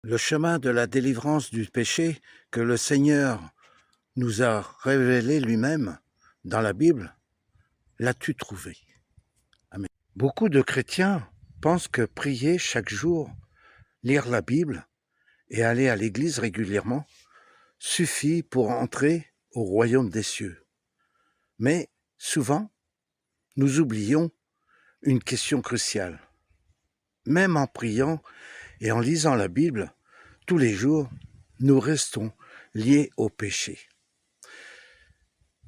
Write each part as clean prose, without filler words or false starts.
Le chemin de la délivrance du péché que le Seigneur nous a révélé lui-même dans la Bible, l'as-tu trouvé? Amen. Beaucoup de chrétiens pensent que prier chaque jour, lire la Bible et aller à l'église régulièrement suffit pour entrer au royaume des cieux. Mais souvent, nous oublions une question cruciale. Même en priant et en lisant la Bible, tous les jours, nous restons liés au péché.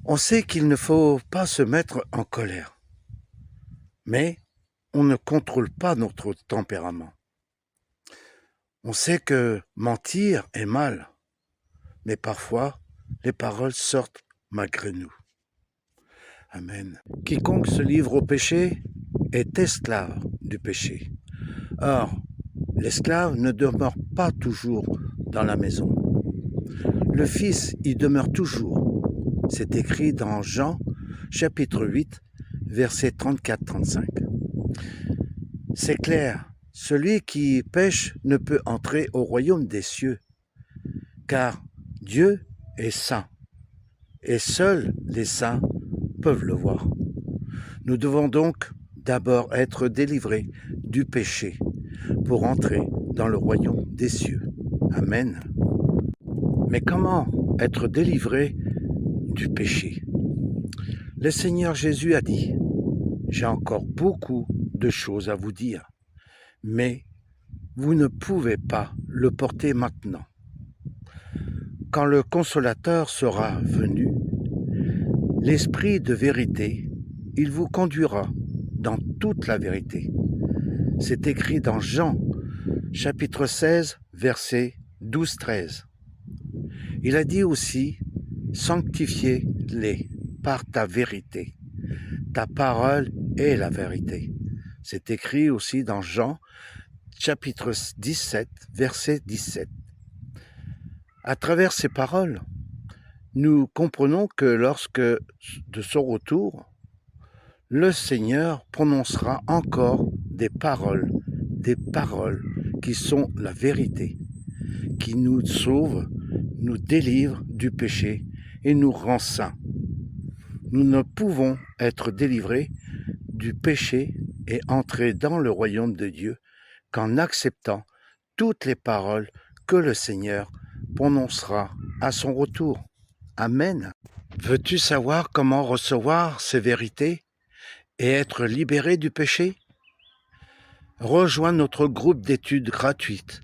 On sait qu'il ne faut pas se mettre en colère, mais on ne contrôle pas notre tempérament. On sait que mentir est mal, mais parfois les paroles sortent malgré nous. Amen. Quiconque se livre au péché est esclave du péché. Or, l'esclave ne demeure pas toujours dans la maison. Le Fils y demeure toujours. C'est écrit dans Jean, chapitre 8, versets 34-35. C'est clair, celui qui pêche ne peut entrer au royaume des cieux, car Dieu est saint, et seuls les saints peuvent le voir. Nous devons donc d'abord être délivrés du péché pour entrer dans le royaume des cieux. Amen. Mais comment être délivré du péché? Le Seigneur Jésus a dit, « J'ai encore beaucoup de choses à vous dire, mais vous ne pouvez pas le porter maintenant. Quand le Consolateur sera venu, l'Esprit de vérité, il vous conduira dans toute la vérité. » C'est écrit dans Jean, chapitre 16, versets 12-13. Il a dit aussi, « Sanctifiez-les par ta vérité. Ta parole est la vérité. » C'est écrit aussi dans Jean, chapitre 17, verset 17. À travers ces paroles, nous comprenons que lorsque, de son retour, le Seigneur prononcera encore des paroles qui sont la vérité, qui nous sauvent, nous délivre du péché et nous rend saints. Nous ne pouvons être délivrés du péché et entrer dans le royaume de Dieu qu'en acceptant toutes les paroles que le Seigneur prononcera à son retour. Amen. Veux-tu savoir comment recevoir ces vérités et être libéré du péché? Rejoins notre groupe d'études gratuites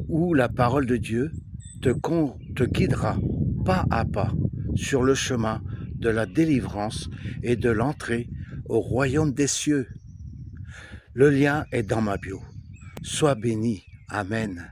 où la parole de Dieu te guidera pas à pas sur le chemin de la délivrance et de l'entrée au royaume des cieux. Le lien est dans ma bio. Sois béni. Amen.